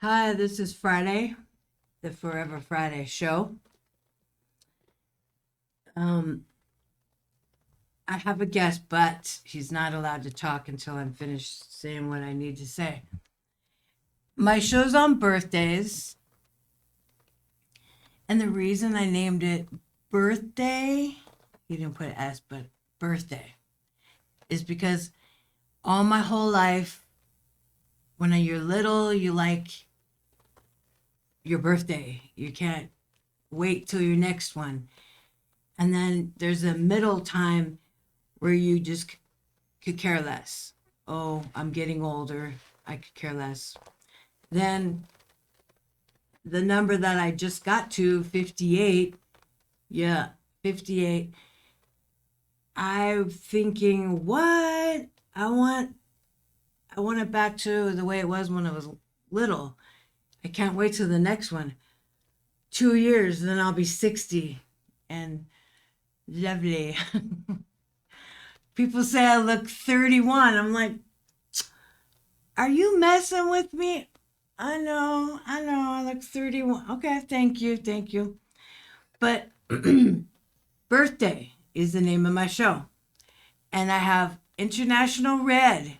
Hi, this is Friday, the Forever Friday show. I have a guest, but he's not allowed to talk until I'm finished saying what I need to say. My show's on birthdays, and the reason I named it Birthday, he didn't put S, but birthday, is because all my whole life, when you're little, you like your birthday. You can't wait till your next one. And then there's a middle time where you just could care less. Oh, I'm getting older. I could care less. Then the number that I just got to, 58, 58, I'm thinking, what? I want it back to the way it was when I was little. I can't wait till the next one. 2 years, then I'll be 60 and lovely. People say I look 31. I'm like, are you messing with me? I know, I look 31. Okay, thank you. But birthday is the name of my show. And I have International Red.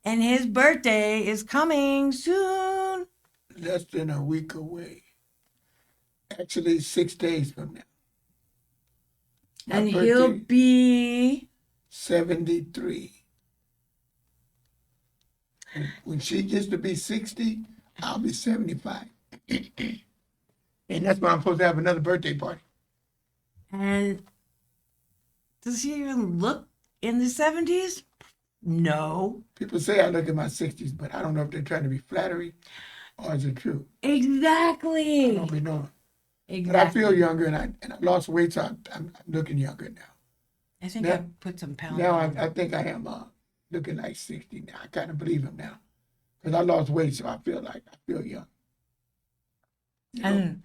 And his birthday is coming soon. Less than a week away. Actually, 6 days from now. And he'll be 73. And when she gets to be 60, I'll be 75. And that's why I'm supposed to have another birthday party. And does he even look in the 70s? No. People say I look in my 60s, but I don't know if they're trying to be flattery or is it true. Exactly. I don't be knowing. Exactly. But I feel younger, and I lost weight, so I'm looking younger now. I think Now- I put some pounds Now on. I think I am looking like 60 now. I kind of believe him now. Because I lost weight, so I feel young. You know? And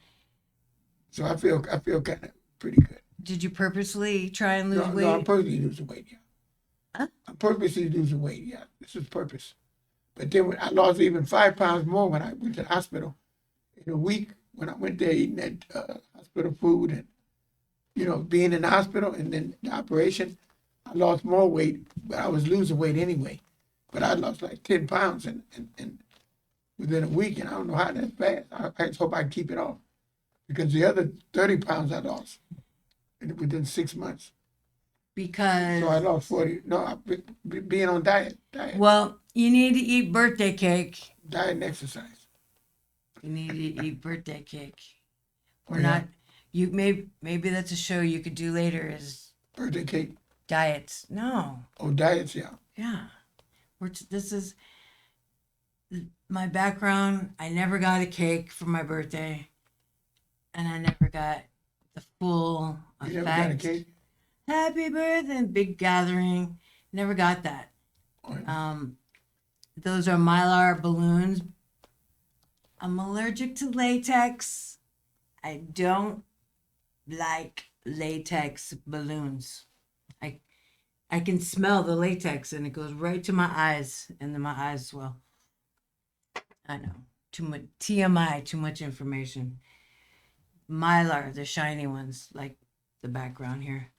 So I feel kind of pretty good. did you purposely try and lose No, weight? I'm purposely losing weight, yeah. Huh? I'm purposely losing weight, yeah. This is purpose. But then when I lost even 5 pounds more when I went to the hospital in a week, when I went there eating that hospital food and, being in the hospital and then the operation, I lost more weight, but I was losing weight anyway. But I lost like 10 pounds and within a week, and I don't know how that's fast. I just hope I can keep it off. Because the other 30 pounds I lost within 6 months. Because, So I lost 40. No, being on diet well, you need to eat birthday cake. and exercise. You need to eat birthday cake. We're Oh, yeah. not. You maybe that's a show you could do later. Is Birthday cake. diets? No. Oh, diets, yeah. Yeah. This is my background. I never got a cake for my birthday, and I never got the full You effect. never got a cake? Happy birthday, big gathering. Never got that. Oh, yeah. Those are Mylar balloons. I'm allergic to latex. I don't like latex balloons. I can smell the latex and it goes right to my eyes, and then my eyes swell. I know. Too much TMI, too much information. Mylar, the shiny ones, like the background here.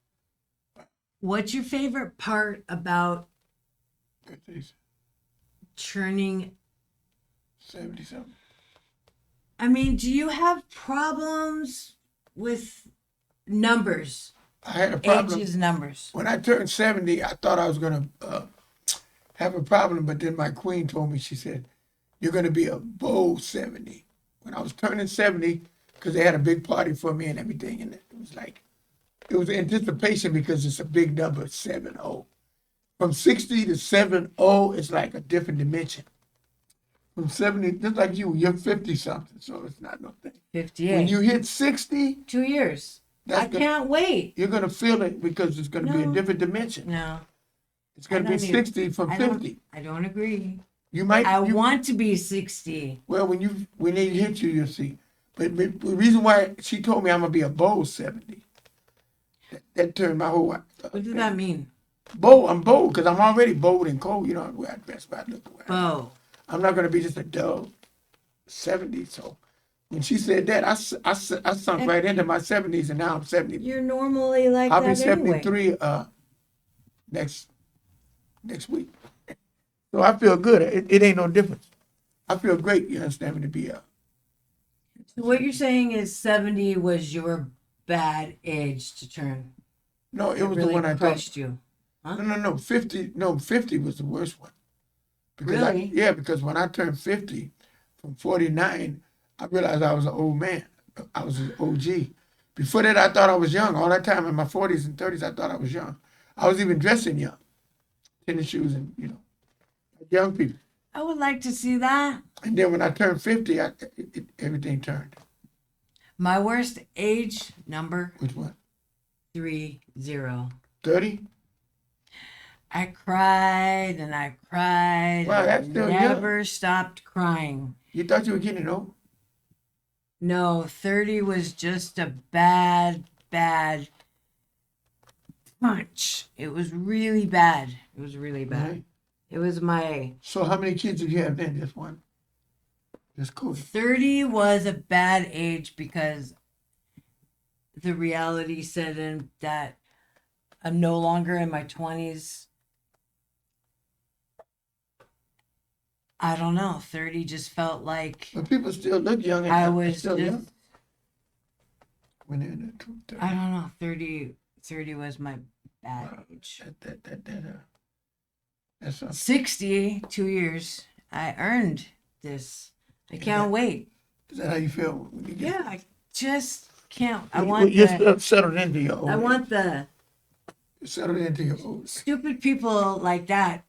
What's your favorite part about Birthdays, churning? 70 something. I mean, do you have problems with numbers? I had a problem. Ages, numbers. When I turned 70, I thought I was going to have a problem, but then my queen told me, she said, you're going to be a bold 70. When I was turning 70, because they had a big party for me and everything, and it was anticipation because it's a big number, 70. From 60 to 70, it's like a different dimension. From 70, just like you're 50 something, so it's not no thing. 58. When you hit 60, 2 years. That's I the- can't wait. you're going to feel it because it's going to be a No. different dimension. No, It's going I to be don't even- 60 from I don't- 50. I don't agree. You might. I you, want to be 60. Well, when they hit you, you'll see. But the reason why she told me I'm gonna be a bold 70, that turned my whole. What does that mean? Bold. I'm bold because I'm already bold and cold. You know, the way I dress, by I look. The way Bo. I'm not gonna be just a dull. 70. So when she said that, I sunk right into my 70s, and now I'm 70. You're normally like I'll be that anyway. 73 next week. So I feel good. It ain't no difference. I feel great. You understand me to be So what you're saying is 70 was your bad age to turn. no. It was really the one I thought. crushed you. No. 50. No, 50 was the worst one. Because Really? because when I turned 50, from 49, I realized I was an old man. I was an OG. Before that, I thought I was young. All that time in my 40s and 30s, I thought I was young. I was even dressing young, tennis shoes and like young people. I would like to see that. And then when I turned 50, everything turned. My worst age number, Which one? 30. 30? I cried and I cried. Wow, that's and still young. never stopped crying. You thought you were getting old? No, 30 was just a bad punch. It was really bad. It was really bad. Right. It was my So how many kids did you have then? Just one? Just cool. 30 was a bad age because the reality set in that I'm no longer in my 20s. I don't know. 30 just felt like But people still look young. And I was still just, young when they're in their 30s. I don't know. 30 was my bad age. That's something. 60, 2 years. I earned this. I can't wait. Is that how you feel when you get? Yeah, I just can't. I Well, want you're the, settled into your old. I age. want the You're settled into your old. stupid people like that.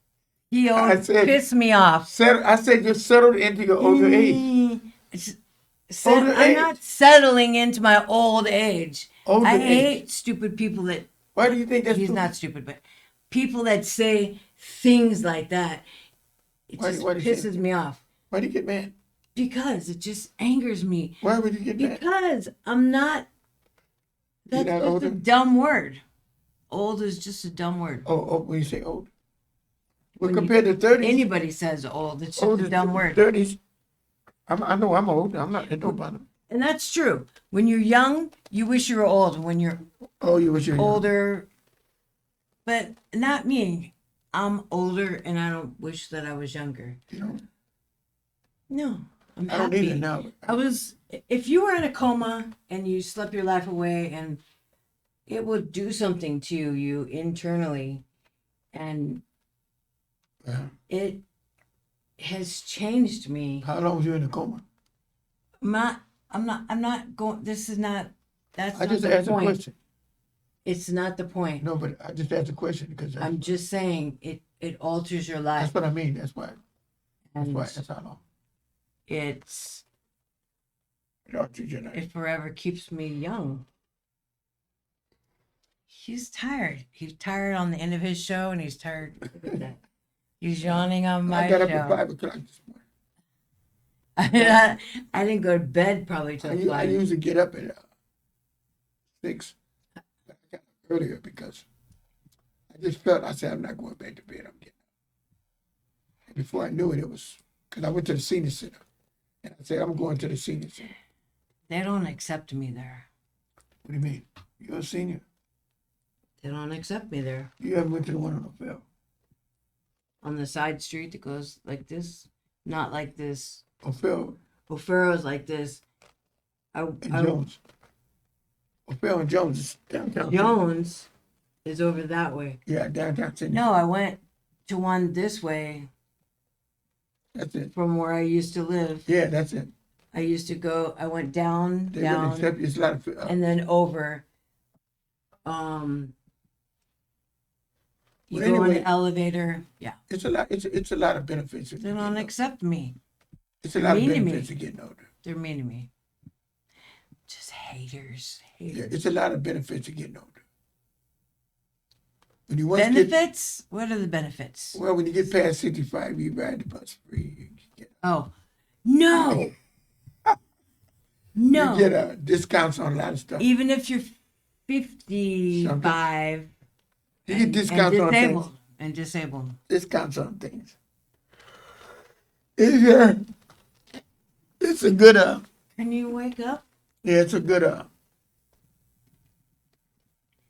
I said- Piss me off. I said you're settled into your older age. Older I'm age. not settling into my old age. Older I age. hate stupid people that Why do you think that's? he's not stupid, but people that say things like that. It Why- just why do you say pisses me off Why do you get mad? because it just angers me. Why would you get mad? Because I'm not. You're That's not just a older? dumb word. Old is just a dumb word. Oh, when you say old. Well, When you- compared to 30s, Anybody says old, it's just old a is dumb word. 30s. I know I'm old. I'm not. It don't bother me. And that's true. When you're young, you wish you were old. And when you're Oh, you was your older, but not me. I'm older and I don't wish that I was younger. You know, No, I'm I don't happy. either now. I was, if you were in a coma and you slept your life away and it would do something to you internally and Yeah. it has changed me. How long was you in a coma? I'm not going, this is not, that's I not just the asked a point. question. It's not the point. No, but I just asked a question because I'm just saying it alters your life. that's what I mean. That's why. And That's how long. it's It alters your life. it forever keeps me young. He's tired. He's tired on the end of his show, and he's tired. He's yawning on my I got up at show. 5 o'clock this morning. I didn't go to bed probably till I 5. usually get up at 6. But I got up earlier because I just felt, I said, I'm not going back to bed. I'm getting up. And before I knew it, it was, because I went to the senior center. And I said, I'm going to the senior center. They don't accept me there. What do you mean? You're a senior. They don't accept me there. You haven't went to the one on the field. On the side street that goes like this, not like this. O'Phil O'Farrell's like this. and Jones. O'Phil and Jones is downtown. Jones is over that way. Yeah, downtown Sydney. No, I went to one this way That's it. from where I used to live. Yeah, that's it. I used to go, I went down, They didn't down, accept, it's a lot of, and then over. You Well, go in anyway, the elevator. Yeah. it's a lot. It's a lot of benefits. They don't accept me. It's a lot of mean to me. benefits of getting older. They're mean to me. Just haters. Yeah, Haters. it's a lot of benefits of getting older. When you once get, Benefits? What are the benefits? well, when you get past 65, you ride the bus free. You get, Oh, no. No. you get discounts on a lot of stuff. Even if you're 55 You get discounts on things. and disabled. Discounts on things. It's it's a good Can you wake up? yeah, it's a good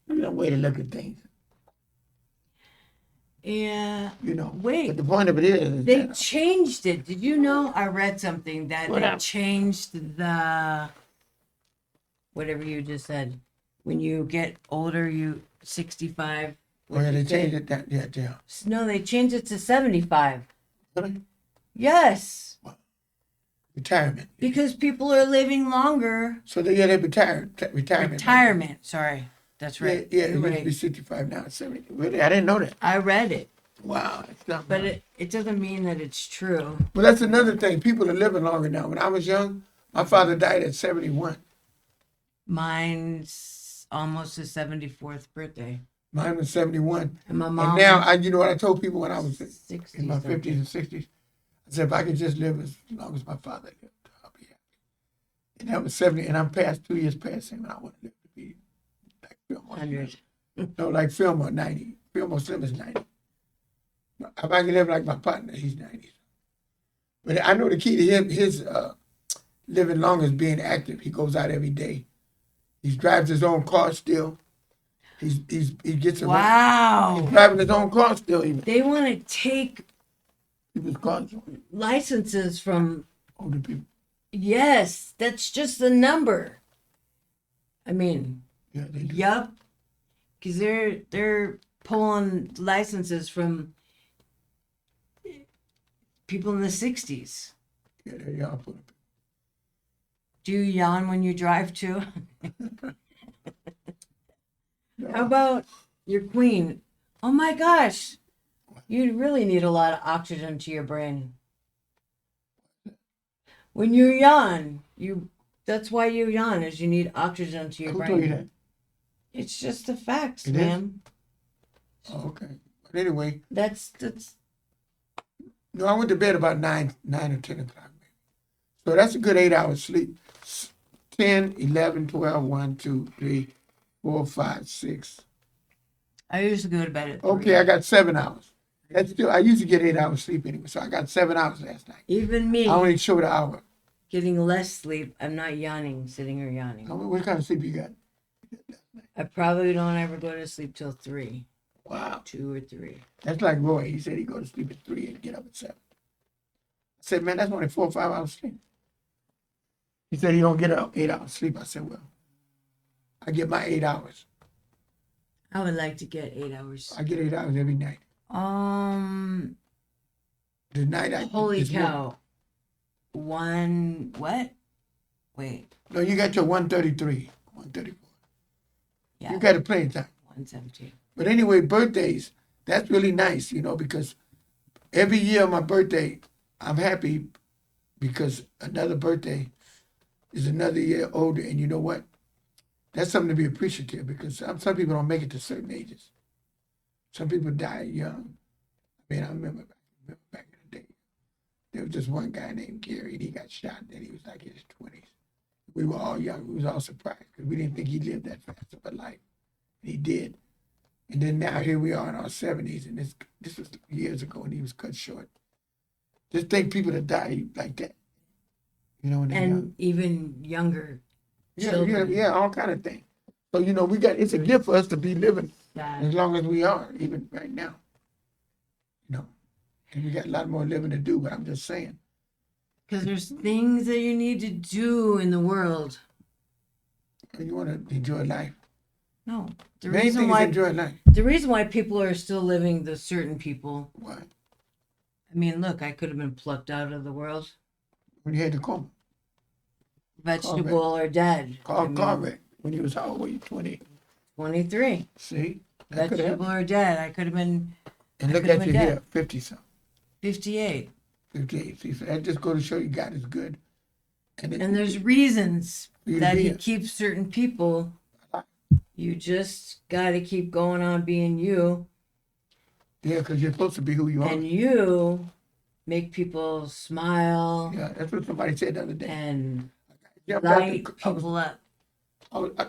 way to look at things. Yeah. You know. Wait. But the point of it is They that, changed it. Did you know? I read something that What they happened? changed the whatever you just said. When you get older, you 65. oh yeah, they what'd you say? changed it. That yeah. No, they changed it to 75. Really? Yes, Retirement. because people are living longer. So they retired. Retirement. Retirement. Sorry, that's right. Yeah, it You're used to be right. 65 now. It's 70. Really, I didn't know that. I read it, Wow, it's not. but it doesn't mean that it's true. Well, that's another thing. People are living longer now. When I was young, my father died at 71. Mine's almost his 74th birthday, Mine was 71. and my And mom. now, you know what I told people when I was 60 in my something. 50s and 60s? I said, if I could just live as long as my father lived, I'll be happy. And that was 70, and I'm past 2 years past him, and I want to live to be like Fillmore. 100. No, like Fillmore, 90. Fillmore Slim is 90. But if I can live like my partner, he's 90. But I know the key to his living long is being active. He goes out every day. He drives his own car still. He gets around. Wow. He's driving his own car still, even. They want to take People's cars. licenses from. Older people. Yes, that's just the number. I mean, Yeah, they do. yup, because they're pulling licenses from people in the 60s. Yeah, they are. Do you yawn when you drive too? No. How about your queen? Oh my gosh, you really need a lot of oxygen to your brain. When you yawn, that's why you yawn, is you need oxygen to your Who brain. told you that? It's just the facts, It is? ma'am. Oh, okay. But anyway, That's no, I went to bed about 9 or 10 o'clock. Maybe. So that's a good 8 hours sleep. 10, 11, 12, 1, 2, 3, 4, 5, 6. I used to go to bed at 3. Okay, I got 7 hours. That's still, I used to get 8 hours sleep anyway, so I got 7 hours last night. Even me I only showed an hour. getting less sleep, I'm not yawning, sitting or yawning. What kind of sleep you got? I probably don't ever go to sleep till 3, Wow. 2 or 3. That's like Roy. He said he'd go to sleep at 3 and get up at 7. I said, man, that's only 4 or 5 hours sleep. He said he don't get up 8 hours sleep. I said, well, I get my 8 hours. I would like to get 8 hours. I get 8 hours every night. The night I Holy this morning- cow. One, what? Wait, No, you got your 133, 134. yeah, You got to plenty of time. 117. But anyway, birthdays, that's really nice, because every year on my birthday, I'm happy because another birthday is another year older. And you know what? That's something to be appreciative because some people don't make it to certain ages. Some people die young. I mean, I remember back in the day, there was just one guy named Gary, and he got shot, and he was like in his 20s. We were all young. We was all surprised because we didn't think he lived that fast of a life. And he did. And then now here we are in our 70s, and this was years ago, and he was cut short. Just think people that die like that, when they're young. And even younger children. Yeah, all kind of things. So, it's a gift for us to be living That, as long as we are, even right now. And we got a lot more living to do, but I'm just saying. because there's things that you need to do in the world. You want to enjoy life. No, the Main reason thing is why enjoy life. people are still living the certain people. Why? I mean, look, I could have been plucked out of the world, When you had to coma. vegetable or dead. Carl Carver, when he was how old were you? 20. 23, See? That could vegetable happen. or dead. I could have been And I look could have at you been here, dead. 50 something. 58. 58. See, so that just go to show you God is good. And there's reasons For you to that be he here. keeps certain people. You just got to keep going on being you, Yeah, because you're supposed to be who you are. and you make people smile Yeah, that's what somebody said the other day. and Yeah, light people up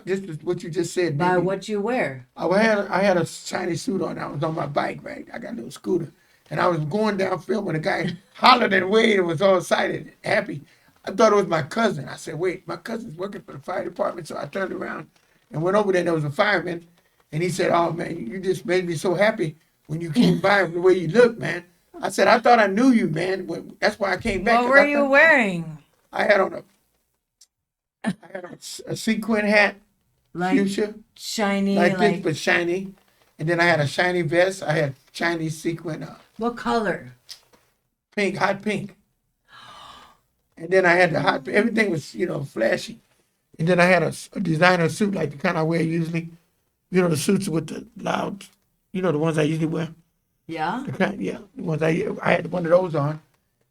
this is what you just said. by baby. what you wear. I had a shiny suit on. I was on my bike, right? I got a little scooter. And I was going down filming. A guy hollered and waved and was all excited, happy. I thought it was my cousin. I said, wait, my cousin's working for the fire department. So I turned around and went over there, and there was a fireman. And he said, oh, man, you just made me so happy when you came by the way you look, man. I said, I thought I knew you, man. That's why I came back. What were you wearing? I had on a sequin hat, Like fuchsia, shiny, like this, like but shiny. And then I had a shiny vest. I had shiny sequin, what color? pink, hot pink. And then I had the hot, everything was, flashy. And then I had a designer suit like the kind I wear usually. The suits with the loud, the ones I usually wear. Yeah. Yeah, the ones I had one of those on.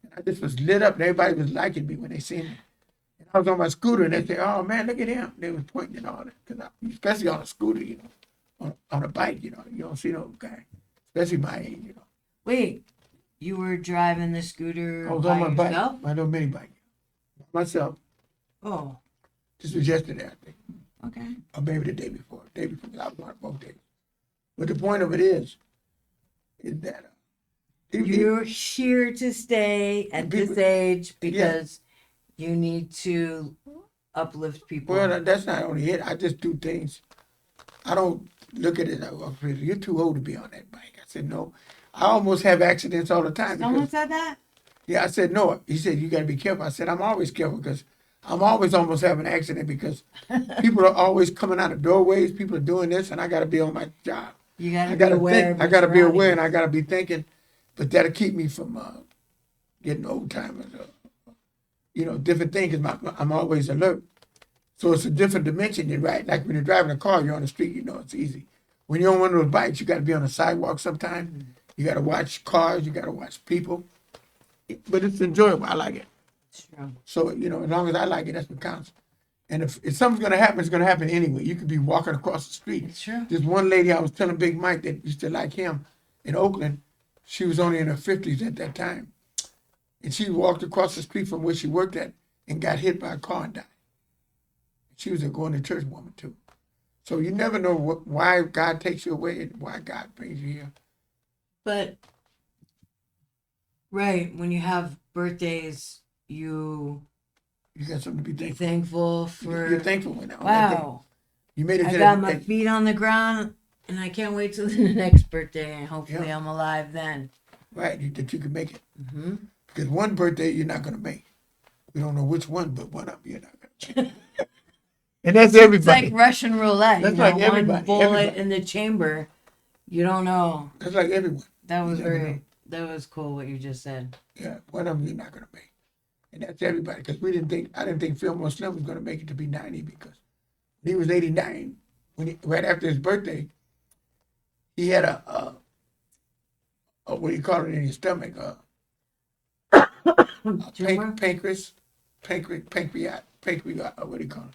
And I just was lit up and everybody was liking me when they seen me. And I was on my scooter and they said, oh man, look at him. They was pointing and all that. Especially on a scooter, on a bike, you don't see no guy, especially my age, Wait, you were driving the scooter I was by on my yourself? bike, my little mini bike. Myself. Oh, This was yesterday, I think. okay. Or maybe the day before. I was on it both days. But the point of it is that You're here to stay at this People- age because you need to uplift people. well, that's not only it. I just do things. I don't look at it. Well, you're too old to be on that bike. I said no. I almost have accidents all the time. Someone Because, said that? yeah, I said no. He said you got to be careful. I said I'm always careful because I'm always almost having an accident because people are always coming out of doorways. People are doing this, and I got to be on my job. You got I to be gotta aware. think. Of I your gotta be aware, and surroundings. I gotta be thinking. But that'll keep me from getting old timers, different things. 'Cause I'm always alert. So it's a different dimension. You're right. Like when you're driving a car, you're on the street. It's easy. When you're on one of those bikes, you got to be on the sidewalk sometimes. You got to watch cars. You got to watch people. But it's enjoyable. I like it. It's true. So as long as I like it, that's what counts. And if something's gonna happen, it's gonna happen anyway. You could be walking across the street. It's true. There's one lady I was telling Big Mike that used to like him in Oakland. She was only in her 50s at that time. And she walked across the street from where she worked at and got hit by a car and died. She was a going to church woman too. So you never know why God takes you away and why God brings you here. But, right, when you have birthdays, you You got something to be thankful. thankful for. You're thankful when on that day. Wow. You made it I to got that my day. feet on the ground, and I can't wait till the next birthday, and hopefully Yeah. I'm alive then. Right, that you can make it. Hmm. Because one birthday you're not going to make. We don't know which one, but one of them you're not going to make. And that's It's everybody. like Russian roulette. That's you know, like everybody, one bullet everybody. in the chamber. You don't know. That's like everyone. That was You never very. know. That was cool what you just said. Yeah, one of them you're not going to make. And that's everybody. Because I didn't think Fillmore Slim was going to make it to be 90 because he was 89. Right after his birthday, he had a what do you call it in his stomach? Tumor? Pancreas, what do you call it?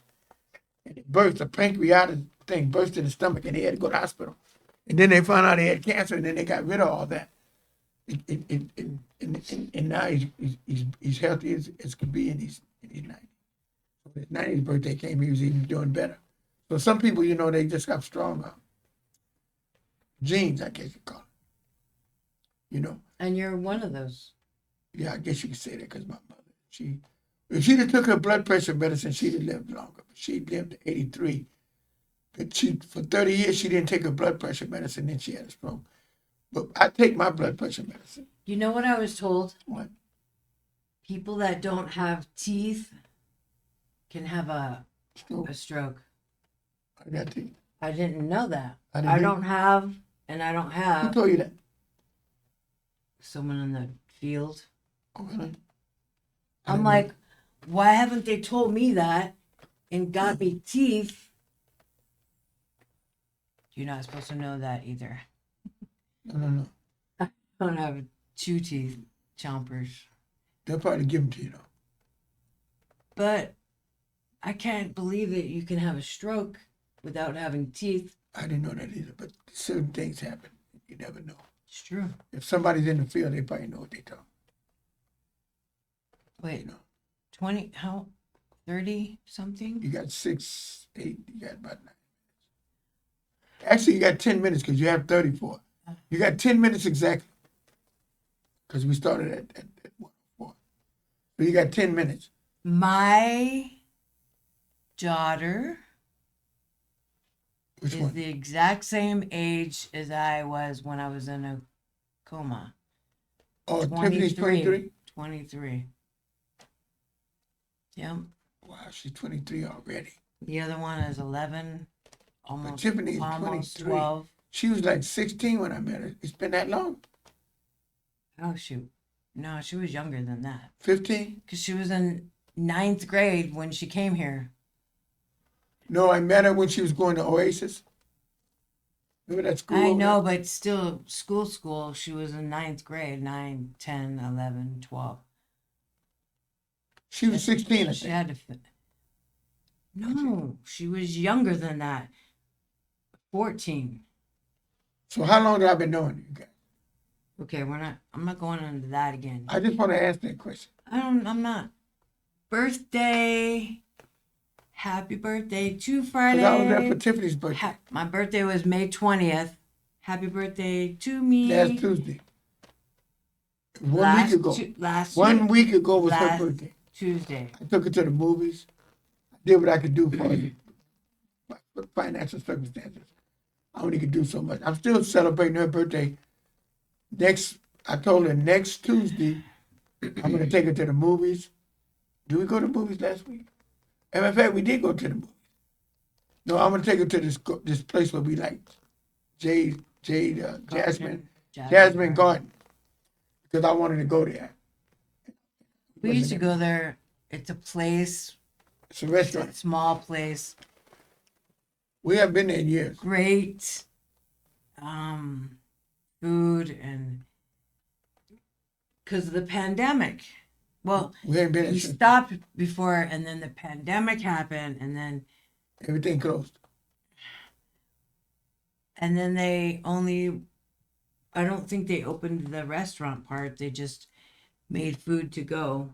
And it burst, a pancreatic thing burst in his stomach and he had to go to the hospital. And then they found out he had cancer and then they got rid of all that. And now he's healthy as could be and he's 90. So his 90th birthday came, he was even doing better. So some people, they just got strong genes, I guess you call it. And you're one of those. Yeah, I guess you could say that because my mother, if she'd have took her blood pressure medicine, she'd have lived longer. But she lived to 83. But for 30 years, she didn't take her blood pressure medicine, then she had a stroke. But I take my blood pressure medicine. You know what I was told? What? People that don't have teeth can have a Stroke. stroke. I got to. I didn't know that. I didn't I know- don't have, and I don't Who have told you that? someone in the field. Oh, really? I I'm didn't like, why haven't they told me that and got me teeth? You're not supposed to know that either. No. I don't have 2 teeth chompers. They'll probably give them to you, though. But I can't believe that you can have a stroke without having teeth. I didn't know that either, but certain things happen. You never know. It's true. If somebody's in the field, they probably know what they're talking. Wait, You know, 20, how? 30 something? you got 6, 8, you got about 9 minutes. Actually, you got 10 minutes because you have 34. You got 10 minutes exactly because we started at 1:04. So you got 10 minutes. My daughter Which is one? the exact same age as I was when I was in a coma. Oh, Tiffany's 23? 23. Yep. Wow, she's 23 already. The other one is 11, But Tiffany's almost 23. 12. She was like 16 when I met her. It's been that long? Oh, shoot. No, she was younger than that. 15? Because she was in ninth grade when she came here. No, I met her when she was going to Oasis. Remember that school? I over know, there? but still, school, she was in ninth grade, 9, 10, 11, 12. She was 16, I She think. had to fit. No, she was younger than that. 14. So how long have I been knowing you guys? Okay, I'm not going into that again. I just want to ask that question. I'm not. Birthday. Happy birthday to Because I was there Friday. for Tiffany's birthday My birthday was May 20th. Happy birthday to me. last Tuesday. 1 week ago. Last 1 week ago was her last birthday. Tuesday. I took her to the movies. I did what I could do for her. Financial circumstances. I only could do so much. I'm still celebrating her birthday. I told her next Tuesday, I'm going to take her to the movies. Did we go to the movies last week? As a matter of fact, we did go to the movies. No, I'm going to take her to this place where we like Jasmine Garden. Because I wanted to go there. We used to go there. It's a place, It's a restaurant. small place, We haven't been there in years. great food, and because of the pandemic. Well, We haven't been there we since stopped before, and then the pandemic happened, and then everything closed. they only, I don't think they opened the restaurant part. They just made food to go.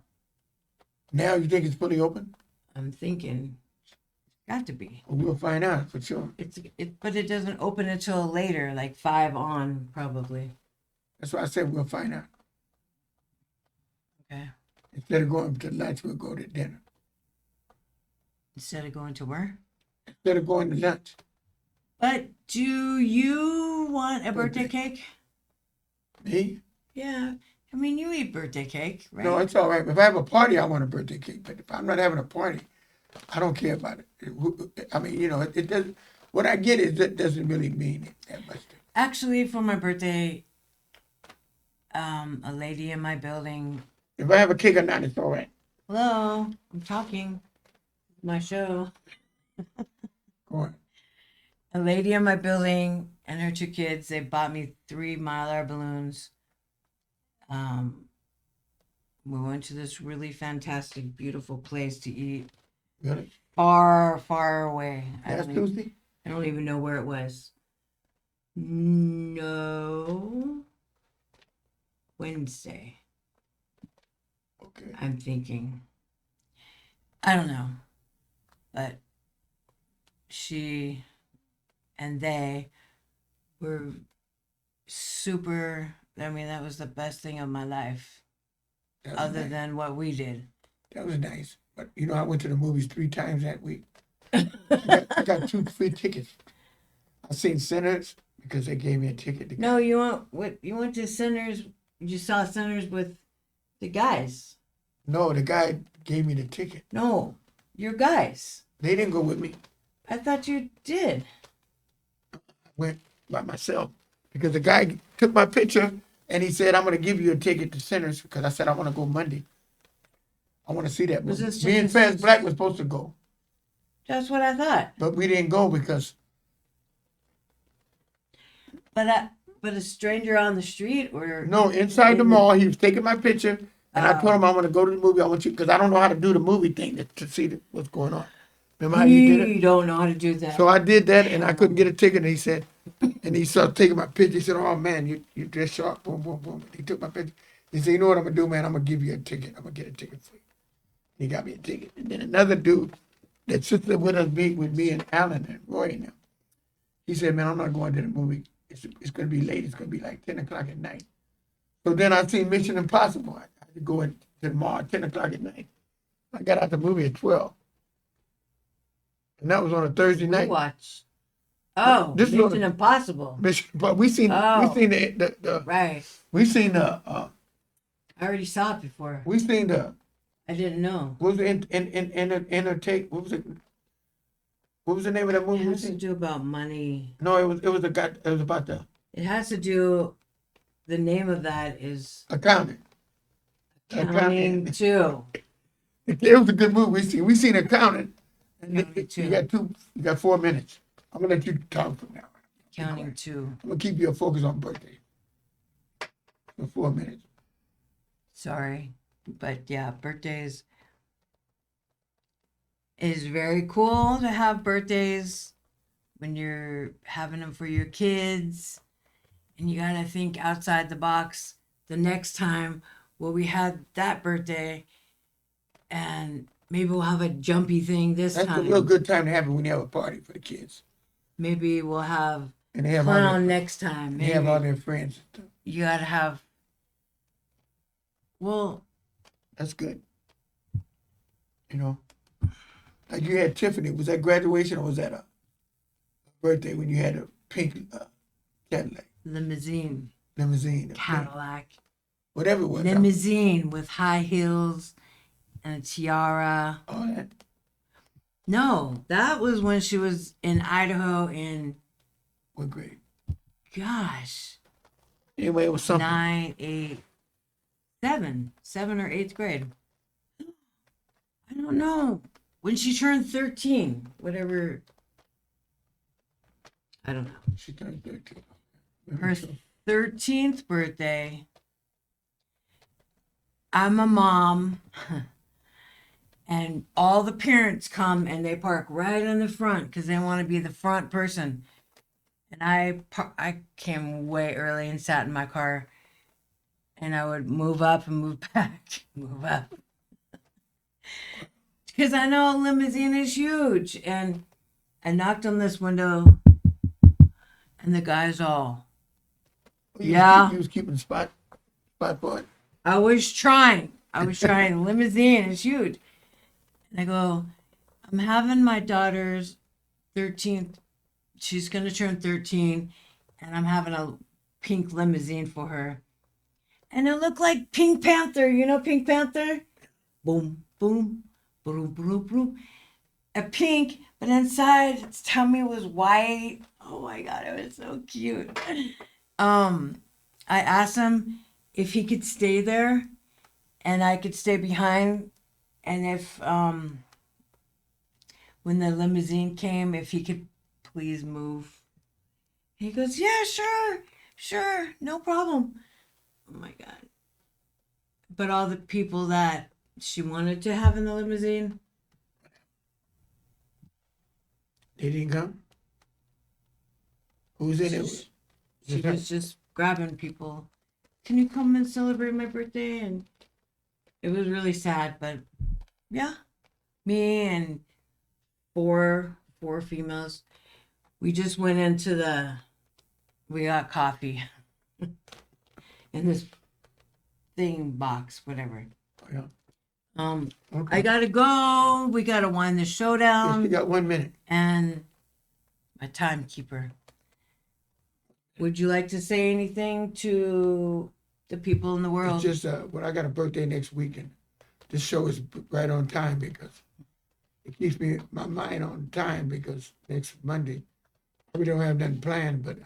Now you think it's fully open? I'm thinking, got to be. Well, we'll find out for sure. But it doesn't open until later, like 5 on probably. That's why I said we'll find out. Okay. Instead of going to lunch, we'll go to dinner. Instead of going to where? Instead of going to lunch. But do you want a birthday Birthday. cake? Me? Yeah. I mean, you eat birthday cake, right? No, it's all right. If I have a party, I want a birthday cake. But if I'm not having a party, I don't care about it. I mean, it doesn't. What I get is that doesn't really mean it that much. Actually, for my birthday, a lady in my building. If I have a cake or not, it's all right. Hello, I'm talking. My show. Go on. A lady in my building and her 2 kids, they bought me 3 Mylar balloons. We went to this really fantastic, beautiful place to eat. Really? Far, far away. Last Tuesday? I don't even know where it was. No. Wednesday, Okay. I'm thinking. I don't know. But she and they were super. I mean, that was the best thing of my life, That was other nice. than what we did. That was nice. But I went to the movies 3 times that week. I got 2 free tickets. I seen Sinners because they gave me a ticket to go. No, you went to Sinners. You saw Sinners with the guys. No, the guy gave me the ticket. No, your guys. They didn't go with me. I thought you did. I went by myself because the guy took my picture and he said, I'm going to give you a ticket to Sinners because I said I want to go Monday. I want to see that Was movie. this Me and just- Faz Black were supposed to go, That's what I thought. but we didn't go because But a stranger on the street, or no, inside the mall, he was taking my picture and I told him I'm going to go to the movie. I want you because I don't know how to do the movie thing to see what's going on. Remember how you did it? you don't know how to do that. So I did that, and I couldn't get a ticket. And he said, and he started taking my picture. He said, "Oh man, you dress sharp." Boom, boom, boom. He took my picture. He said, "You know what I'm gonna do, man? I'm gonna give you a ticket. I'm gonna get a ticket for you." He got me a ticket. And then another dude that sits there with me and Alan and Roy and them. He said, "Man, I'm not going to the movie. It's gonna be late. It's gonna be like 10 o'clock at night." So then I seen Mission Impossible. I had to go in to the mall at 10 o'clock at night. I got out the movie at 12. And that was on a Thursday We night. watched. Oh, This is on Mission a- Impossible. But we seen Oh. the Right. we seen I already saw it before. we seen the I didn't know. what was the entertain what was the name of that It movie we has to seen? do about money. No, it was about the It has to do. The name of that is accountant. Counting Two. It was a good movie. We seen accountant. And Counting Two. you got 4 minutes. I'm gonna let you talk from now. Counting Two. I'm gonna keep your focus on birthday. For 4 minutes. Sorry, but yeah, birthdays is very cool to have birthdays when you're having them for your kids, and you gotta think outside the box. The next time, well, we had that birthday, and maybe we'll have a jumpy thing this That's a time. real good time to have it when you have a party for the kids. Maybe we'll have And they have all clown their, next time. they have Maybe all their friends. you gotta have. Well, That's good. You know, like you had Tiffany. Was that graduation or was that a birthday when you had a pink Cadillac limousine, limousine? a pink- Cadillac. whatever it was. Limousine with high heels and a tiara. All that. No, that was when she was in Idaho in, What grade? gosh, Anyway, it was something. 9, 8, 7 or 8th grade. I don't know. When she turned 13, whatever. I don't know. She turned 13. Her 13th birthday. I'm a mom. And all the parents come and they park right in the front because they want to be the front person. And I came way early and sat in my car. And I would move up and move back, move up. Because I know a limousine is huge. And I knocked on this window and the guy's all, yeah. You was keeping spot for it. I was trying. Limousine is huge. And I go, I'm having my daughter's 13th. She's going to turn 13. And I'm having a pink limousine for her. And it looked like Pink Panther. You know Pink Panther? Boom, boom, boom, boom, boom. A pink, but inside its tummy was white. Oh my God, it was so cute. I asked him if he could stay there and I could stay behind. And if, when the limousine came, if he could please move. He goes, yeah, sure, no problem. Oh my God. But all the people that she wanted to have in the limousine, They didn't come. Who's in it? she was just grabbing people. Can you come and celebrate my birthday? And it was really sad, but yeah, me and four females. We just went into we got coffee in this thing box, whatever. Yeah. I gotta go. We gotta wind the show Yes, down. you got 1 minute. And my timekeeper. Would you like to say anything to the people in the world? It's just well, I got a birthday next week, and this show is right on time because it keeps my mind on time because next Monday we don't have nothing planned, but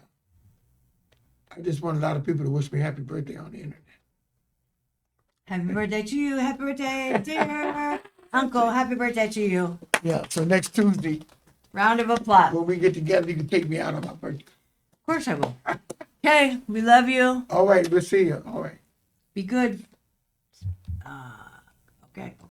I just want a lot of people to wish me happy birthday on the internet. Happy birthday to you. Happy birthday, dear Uncle. Happy birthday to you. Yeah. So next Tuesday Round of applause. when we get together, you can take me out on my birthday. Of course I will. Okay, we love you. All right. We'll see you. All right. Be good. Okay.